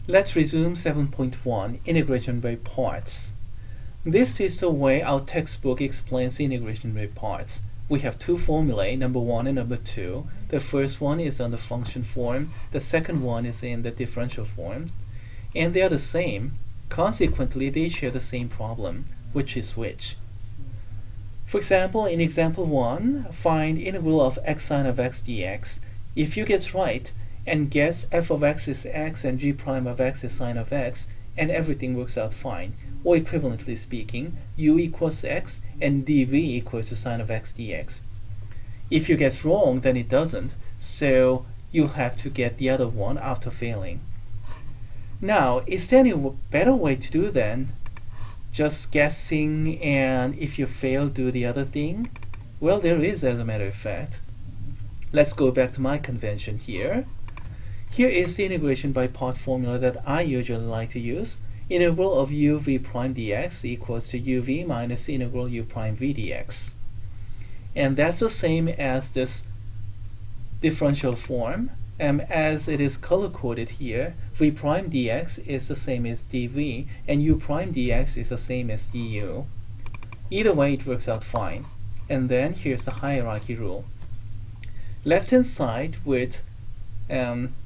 Let's resume 7.1, integration by parts. This is the way our textbook explains integration by parts. We have two formulae, number 1 and number 2. The first one is on the function form, the second one is in the differential forms, and they are the same. Consequently, they share the same problem, which is which. For example, in example 1, find integral of x sine of x dx. If you get right, and guess f of x is x and g prime of x is sine of x, and everything works out fine. Or equivalently speaking, u equals x and dv equals to sine of x dx. If you guess wrong, then it doesn't, so you'll have to get the other one after failing. Now, is there any better way to do than just guessing, and if you fail, do the other thing? Well, there is, as a matter of fact. Let's go back to my convention here. Here is the integration by part formula that I usually like to use. Integral of u v prime dx equals to uv minus integral u prime v dx. And that's the same as this differential form. As it is color-coded here, v prime dx is the same as dv, and u prime dx is the same as du. Either way, it works out fine. And then here's the hierarchy rule. Left-hand side with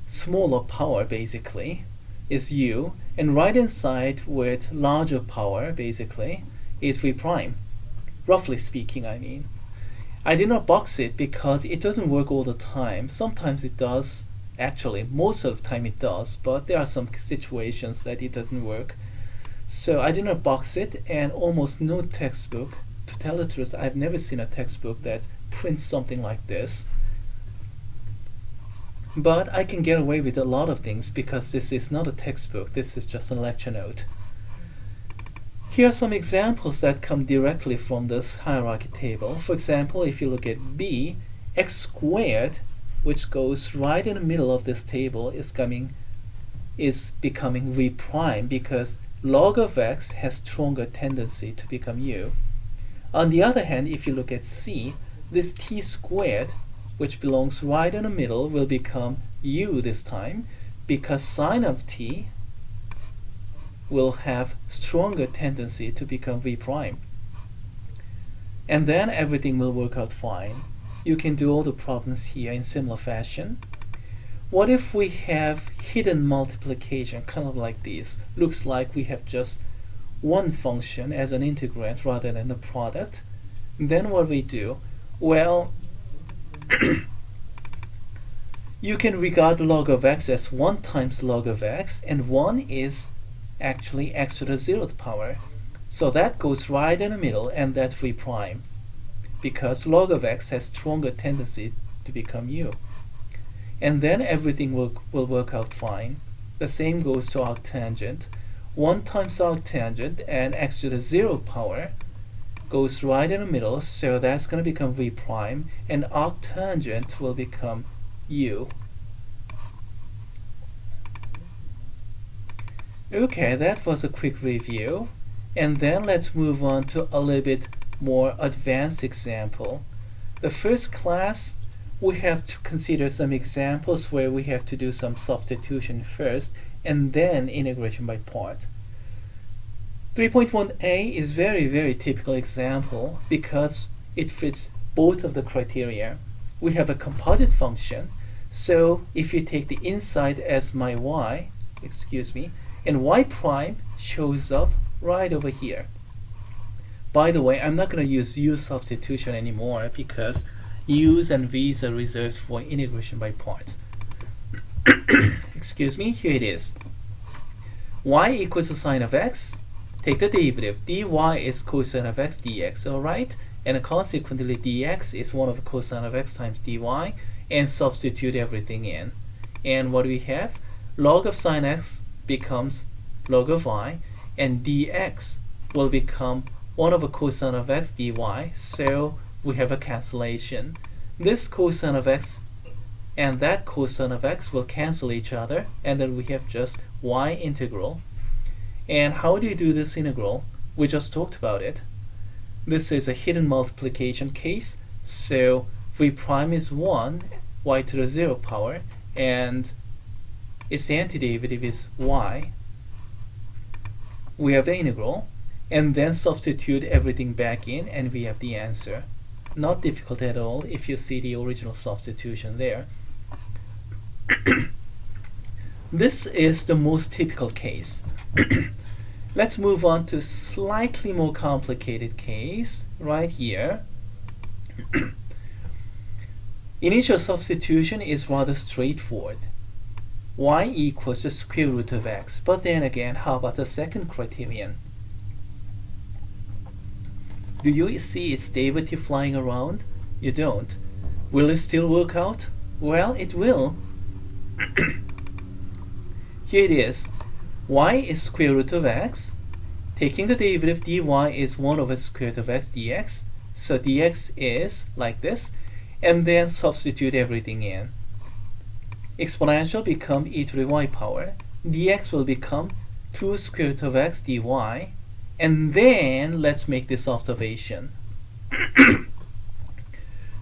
smaller power, basically, is u, and right-hand side with larger power, basically, is v prime. Roughly speaking, I mean. I did not box it because it doesn't work all the time. Sometimes it does. Actually, most of the time it does, but there are some situations that it doesn't work. So I did not box it, and almost no textbook, to tell the truth, I've never seen a textbook that prints something like this. But I can get away with a lot of things because this is not a textbook, this is just a lecture note. Here are some examples that come directly from this hierarchy table. For example, if you look at b, x squared, which goes right in the middle of this table, is becoming v prime because log of x has stronger tendency to become u. On the other hand, if you look at c, this t squared, which belongs right in the middle, will become u this time because sine of t will have stronger tendency to become v prime. And then everything will work out fine. You can do all the problems here in similar fashion. What if we have hidden multiplication, kind of like this? Looks like we have just one function as an integrand rather than a product. Then what we do? Well, you can regard log of x as 1 times log of x, and 1 is actually x to the 0th power. So that goes right in the middle, and that's v prime, because log of x has stronger tendency to become u. And then everything will work out fine. The same goes to arctangent. 1 times arctangent and x to the 0th power goes right in the middle, so that's going to become v prime, and arctangent will become u. Okay, that was a quick review, and then let's move on to a little bit more advanced example. The first class, we have to consider some examples where we have to do some substitution first, and then integration by part. 3.1a is very typical example because it fits both of the criteria. We have a composite function, so if you take the inside as my y, and y prime shows up right over here. By the way, I'm not going to use u substitution anymore because u's and v's are reserved for integration by parts. Here it is. Y equals to sine of x. Take the derivative. dy is cosine of x dx, alright? And consequently dx is 1 over cosine of x times dy, and substitute everything in. And what do we have? Log of sine x becomes log of y, and dx will become 1 over cosine of x dy, so we have a cancellation. This cosine of x and that cosine of x will cancel each other, and then we have just y integral. And how do you do this integral? We just talked about it. This is a hidden multiplication case, so v prime is 1, y to the 0th power, and its antiderivative is y. We have the integral, and then substitute everything back in, and we have the answer. Not difficult at all if you see the original substitution there. This is the most typical case. Let's move on to slightly more complicated case right here. Initial substitution is rather straightforward. Y equals the square root of x. But then again, how about the second criterion? Do you see its derivative flying around? You don't. Will it still work out? Well, it will. Here it is. Y is square root of x. Taking the derivative, dy is 1 over square root of x dx. So dx is like this. And then substitute everything in. Exponential become e to the y power. Dx will become 2 square root of x dy. And then let's make this observation.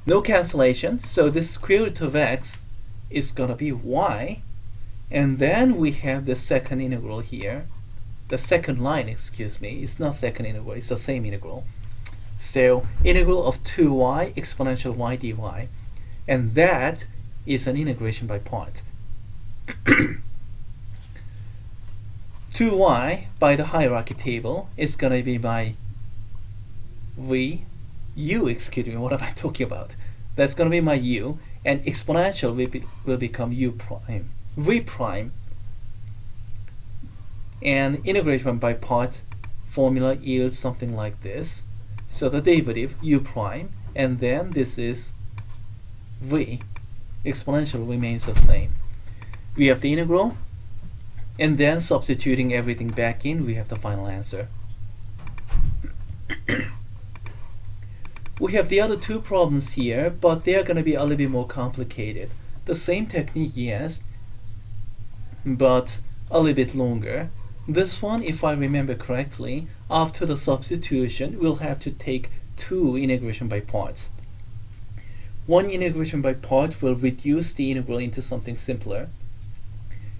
No cancellation, so this square root of x is going to be y. And then we have the second integral here. The second line, excuse me. It's not second integral, it's the same integral. So integral of 2y exponential y dy. And that is an integration by part. 2y by the hierarchy table is going to be my excuse me, what am I talking about? That's going to be my u, and exponential will become u prime, v prime. And integration by part formula yields something like this. So the derivative u prime, and then this is v. Exponential remains the same. We have the integral, and then substituting everything back in, we have the final answer. We have the other two problems here, but they are going to be a little bit more complicated. The same technique, yes, but a little bit longer. This one, if I remember correctly, after the substitution, we'll have to take 2 integration by parts. One integration by part will reduce the integral into something simpler,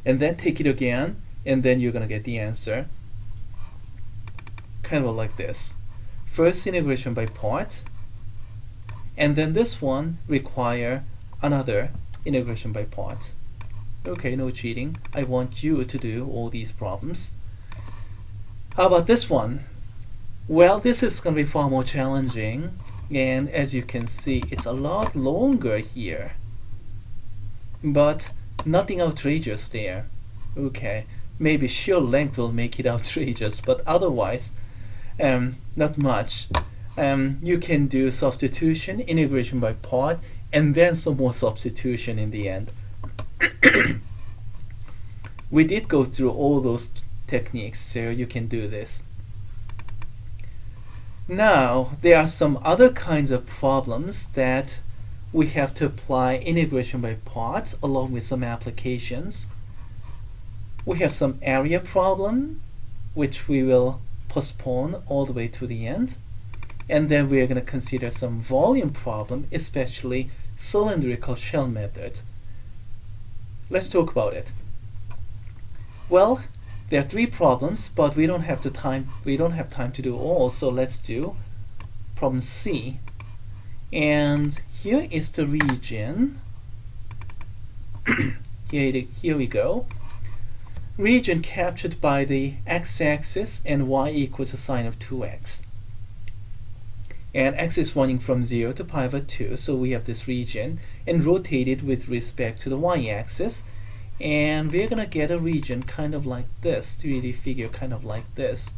and then take it again, and then you're going to get the answer. Kind of like this. First integration by part, and then this one require another integration by part. Okay, no cheating. I want you to do all these problems. How about this one? Well, this is going to be far more challenging, and as you can see, it's a lot longer here. But nothing outrageous there. Okay, maybe sheer length will make it outrageous, but otherwise, not much. You can do substitution, integration by part, and then some more substitution in the end. We did go through all those techniques, so you can do this. Now, there are some other kinds of problems that we have to apply integration by parts along with some applications. We have some area problem, which we will postpone all the way to the end. And then we are going to consider some volume problem, especially cylindrical shell method. Let's talk about it. Well, there are 3 problems, but we don't have time to do all, so let's do problem C. And here is the region. Here we go. Region captured by the x-axis, and y equals the sine of 2x. And x is running from 0 to pi over 2, so we have this region, and rotated with respect to the y-axis. And we're going to get a region kind of like this, 3D figure kind of like this.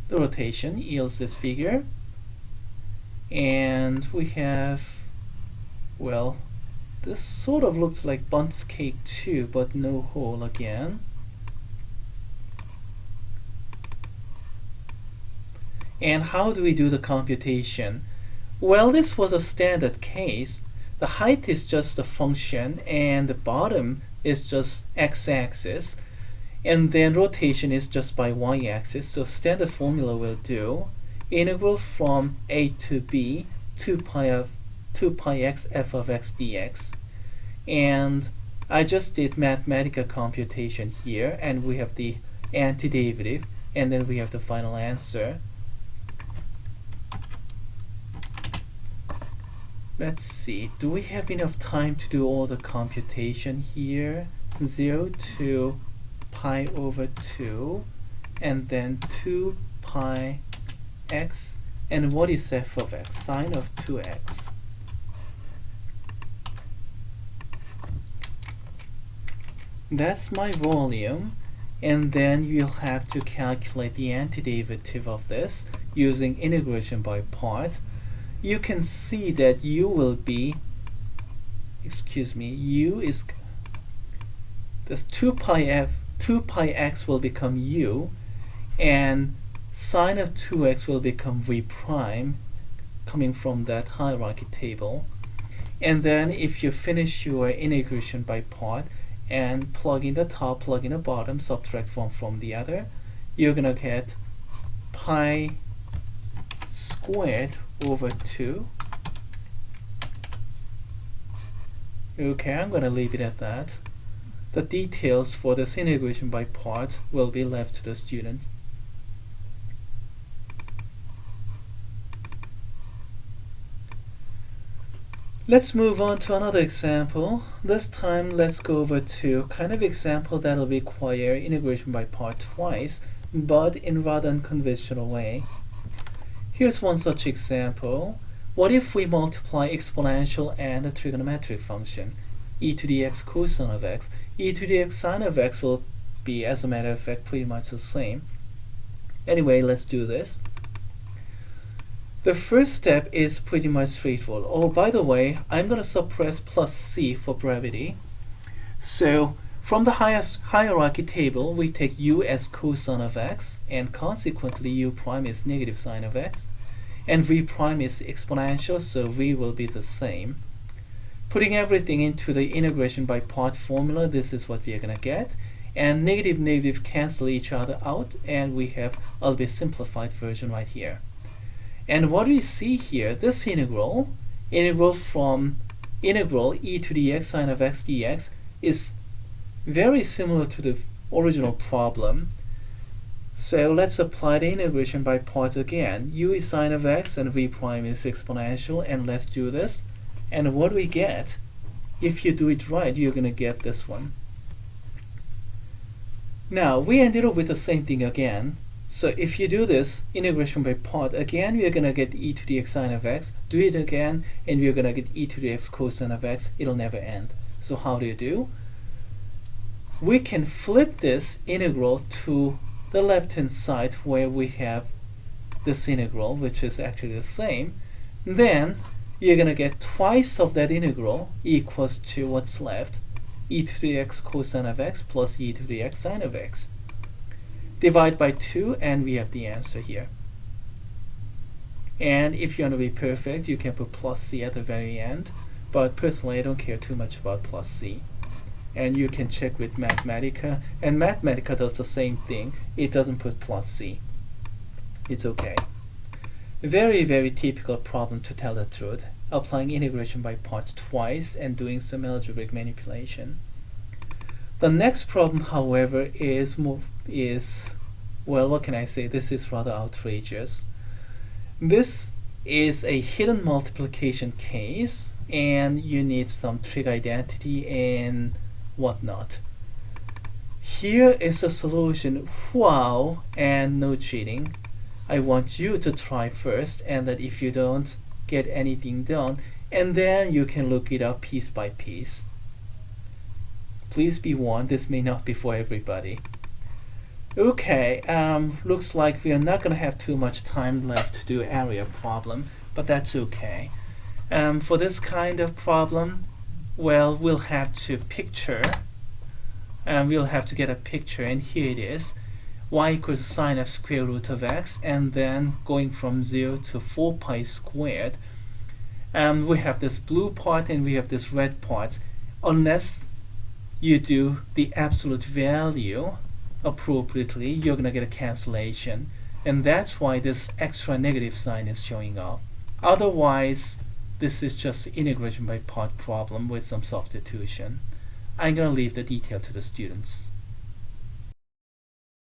The rotation yields this figure. And we have, well, this sort of looks like Bundt cake too, but no hole again. And how do we do the computation? Well, this was a standard case. The height is just a function, and the bottom is just x-axis, and then rotation is just by y-axis. So standard formula will do integral from a to b 2 pi of 2 pi x f of x dx. And I just did mathematical computation here, and we have the antiderivative, and then we have the final answer. Let's see, do we have enough time to do all the computation here? 0 to pi over 2, and then 2 pi x, and what is f of x? Sine of 2x. That's my volume, and then you'll have to calculate the antiderivative of this using integration by part. You can see that u will be, u is, this 2 pi x will become u, and sine of 2x will become v prime, coming from that hierarchy table. And then if you finish your integration by part and plug in the top, plug in the bottom, subtract one from the other, you're gonna get pi squared over 2. Okay, I'm gonna leave it at that. The details for this integration by parts will be left to the student. Let's move on to another example. This time let's go over to kind of example that will require integration by part twice, but in rather unconventional way. Here's one such example. What if we multiply exponential and a trigonometric function? E to the x cosine of x. E to the x sine of x will be, as a matter of fact, pretty much the same. Anyway, let's do this. The first step is pretty much straightforward. Oh, by the way, I'm going to suppress plus c for brevity. So from the highest hierarchy table, we take u as cosine of x, and consequently u prime is negative sine of x, and v prime is exponential, so v will be the same. Putting everything into the integration by part formula, this is what we are going to get. And negative cancel each other out, and we have a little bit simplified version right here. And what we see here, this integral from integral e to the x sine of x dx is very similar to the original problem. So let's apply the integration by parts again. U is sine of x and v prime is exponential, and let's do this. And what we get, if you do it right, you're going to get this one. Now, we ended up with the same thing again. So if you do this integration by part, again we're going to get e to the x sine of x. Do it again, and we're going to get e to the x cosine of x. It'll never end. So how do you do? We can flip this integral to the left-hand side where we have this integral, which is actually the same. Then you're going to get twice of that integral equals to what's left, e to the x cosine of x plus e to the x sine of x. Divide by 2, and we have the answer here. And if you want to be perfect, you can put plus c at the very end, but personally I don't care too much about plus c. And you can check with Mathematica, and Mathematica does the same thing. It doesn't put plus c. It's okay. Very, very typical problem, to tell the truth. Applying integration by parts twice and doing some algebraic manipulation. The next problem, however, is well, what can I say? This is rather outrageous. This is a hidden multiplication case, and you need some trig identity and whatnot. Here is a solution. Wow, and no cheating. I want you to try first, and that if you don't get anything done, and then you can look it up piece by piece. Please be warned, this may not be for everybody. Okay, looks like we are not going to have too much time left to do area problem, but that's okay. For this kind of problem, well, we'll have to picture, we'll have to get a picture, and here it is. Y equals sine of square root of x, and then going from 0 to 4 pi squared. We have this blue part and we have this red part. Unless you do the absolute value appropriately, you're going to get a cancellation. And that's why this extra negative sign is showing up. Otherwise, This is just integration by part problem with some substitution. I'm going to leave the detail to the students.